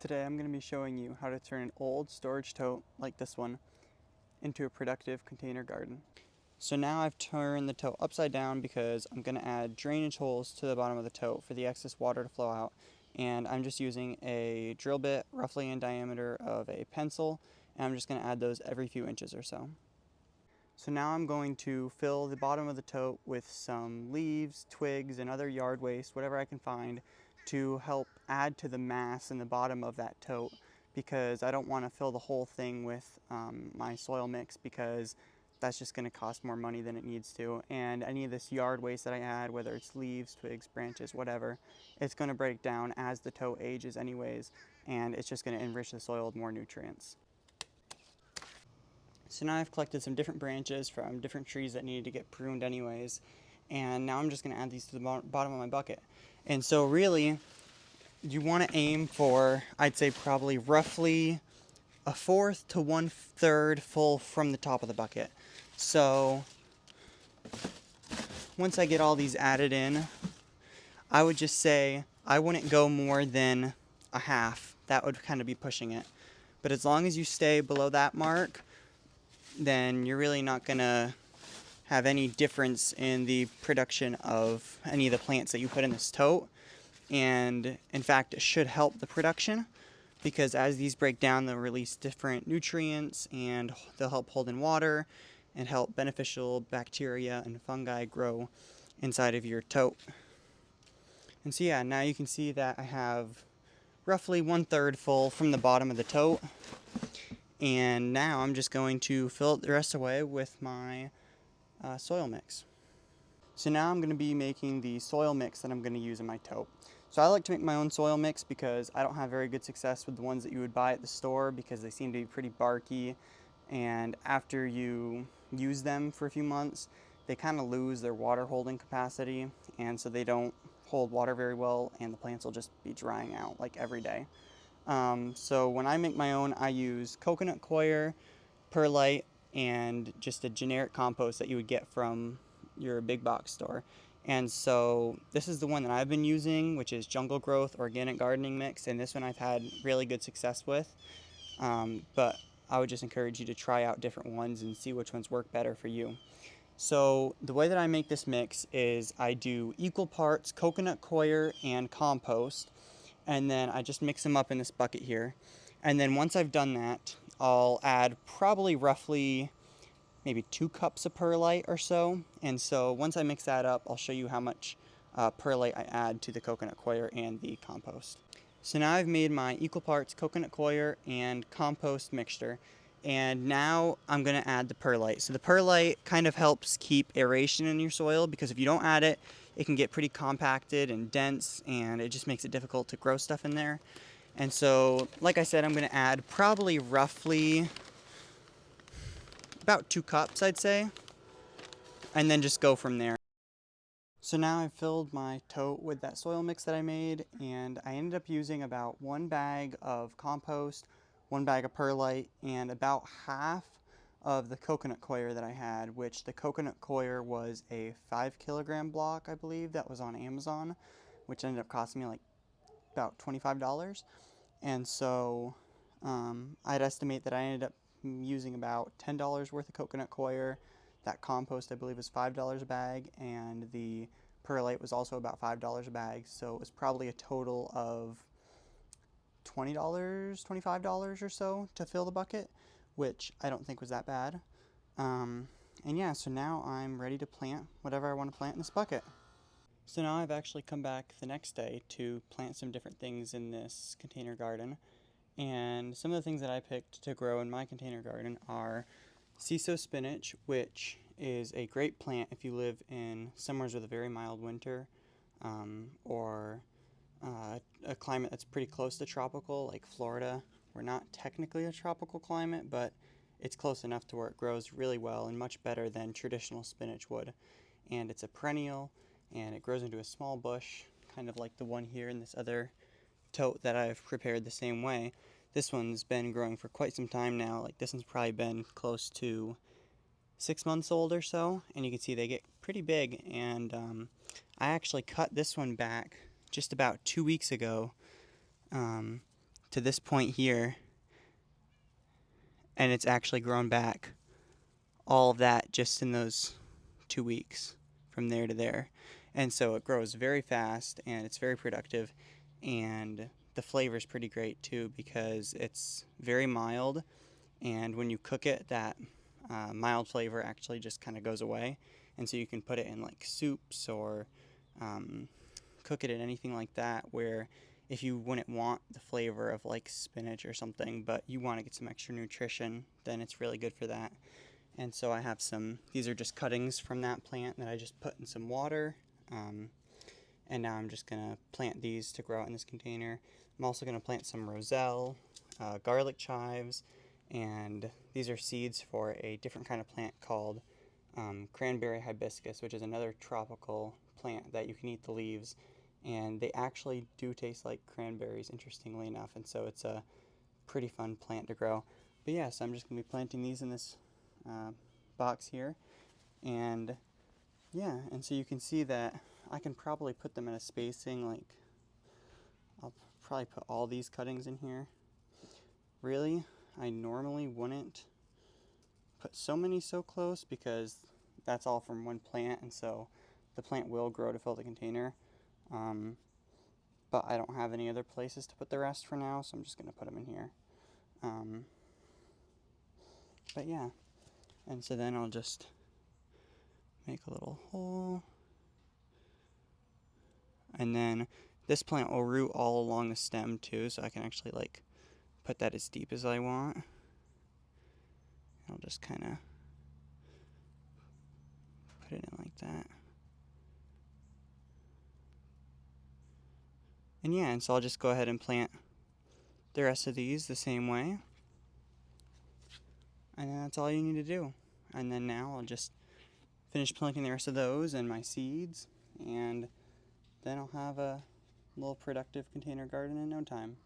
Today I'm going to be showing you how to turn an old storage tote like this one into a productive container garden. So now I've turned the tote upside down because I'm going to add drainage holes to the bottom of the tote for the excess water to flow out. And I'm just using a drill bit roughly in diameter of a pencil, and I'm just going to add those every few inches or so. So now I'm going to fill the bottom of the tote with some leaves, twigs, and other yard waste, whatever I can find, to help add to the mass in the bottom of that tote, because I don't want to fill the whole thing with my soil mix, because that's just going to cost more money than it needs to. And any of this yard waste that I add, whether it's leaves, twigs, branches, whatever, it's going to break down as the tote ages anyways, and it's just going to enrich the soil with more nutrients. So now I've collected some different branches from different trees that needed to get pruned anyways, and now I'm just going to add these to the bottom of my bucket. And so really, you want to aim for, I'd say probably roughly a fourth to 1/3 full from the top of the bucket. So once I get all these added in, I would just say I wouldn't go more than a half. That would kind of be pushing it. But as long as you stay below that mark, then you're really not going to have any difference in the production of any of the plants that you put in this tote. And in fact, it should help the production, because as these break down, they'll release different nutrients and they'll help hold in water and help beneficial bacteria and fungi grow inside of your tote. And so yeah, now you can see that I have roughly 1/3 full from the bottom of the tote. And now I'm just going to fill it the rest away with my soil mix. So now I'm going to be making the soil mix that I'm going to use in my tote. So I like to make my own soil mix because I don't have very good success with the ones that you would buy at the store, because they seem to be pretty barky, and after you use them for a few months, they kind of lose their water holding capacity, and so they don't hold water very well, and the plants will just be drying out like every day. So when I make my own, I use coconut coir, perlite, and just a generic compost that you would get from your big box store. And so this is the one that I've been using, which is Jungle Growth Organic Gardening Mix, and this one I've had really good success with. But I would just encourage you to try out different ones and see which ones work better for you. So the way that I make this mix is I do equal parts coconut coir and compost, and then I just mix them up in this bucket here. And then once I've done that, I'll add probably roughly maybe 2 cups of perlite or so. And so once I mix that up, I'll show you how much perlite I add to the coconut coir and the compost. So now I've made my equal parts coconut coir and compost mixture, and now I'm going to add the perlite. So the perlite kind of helps keep aeration in your soil, because if you don't add it, it can get pretty compacted and dense, and it just makes it difficult to grow stuff in there. And so, like I said, I'm going to add probably roughly about 2 cups, I'd say, and then just go from there. So now I've filled my tote with that soil mix that I made, and I ended up using about 1 bag of compost, 1 bag of perlite, and about half of the coconut coir that I had, which the coconut coir was a 5 kilogram block, I believe, that was on Amazon, which ended up costing me like about $25. And so I'd estimate that I ended up using about $10 worth of coconut coir. That compost, I believe, was $5 a bag, and the perlite was also about $5 a bag. So it was probably a total of $20, $25 or so to fill the bucket, which I don't think was that bad. And yeah, so now I'm ready to plant whatever I want to plant in this bucket. So now I've actually come back the next day to plant some different things in this container garden. And some of the things that I picked to grow in my container garden are CISO spinach, which is a great plant if you live in somewhere with a very mild winter, or a climate that's pretty close to tropical, like Florida. We're not technically a tropical climate, but it's close enough to where it grows really well and much better than traditional spinach would. And it's a perennial, and it grows into a small bush, kind of like the one here in this other tote that I've prepared the same way. This one's been growing for quite some time now. Like, this one's probably been close to 6 months old or so, and you can see they get pretty big. And I actually cut this one back just about 2 weeks ago to this point here, and it's actually grown back all of that just in those 2 weeks from there to there. And so it grows very fast and it's very productive, and the flavor is pretty great too because it's very mild, and when you cook it, that mild flavor actually just kind of goes away, and so you can put it in like soups or cook it in anything like that, where if you wouldn't want the flavor of like spinach or something, but you want to get some extra nutrition, then it's really good for that. And so I have these are just cuttings from that plant that I just put in some water. And now I'm just going to plant these to grow out in this container. I'm also going to plant some roselle, garlic chives, and these are seeds for a different kind of plant called cranberry hibiscus, which is another tropical plant that you can eat the leaves. And they actually do taste like cranberries, interestingly enough, and so it's a pretty fun plant to grow. But yeah, so I'm just going to be planting these in this box here, and yeah, and so you can see that I can probably put them in a spacing, like I'll probably put all these cuttings in here. Really, I normally wouldn't put so many so close because that's all from one plant, and so the plant will grow to fill the container. But I don't have any other places to put the rest for now, so I'm just going to put them in here. But yeah, and so then I'll just make a little hole, and then this plant will root all along the stem too, so I can actually like put that as deep as I want. I'll just kind of put it in like that. And yeah, and so I'll just go ahead and plant the rest of these the same way. And then that's all you need to do. And then now I'll just finish planting the rest of those and my seeds, and then I'll have a little productive container garden in no time.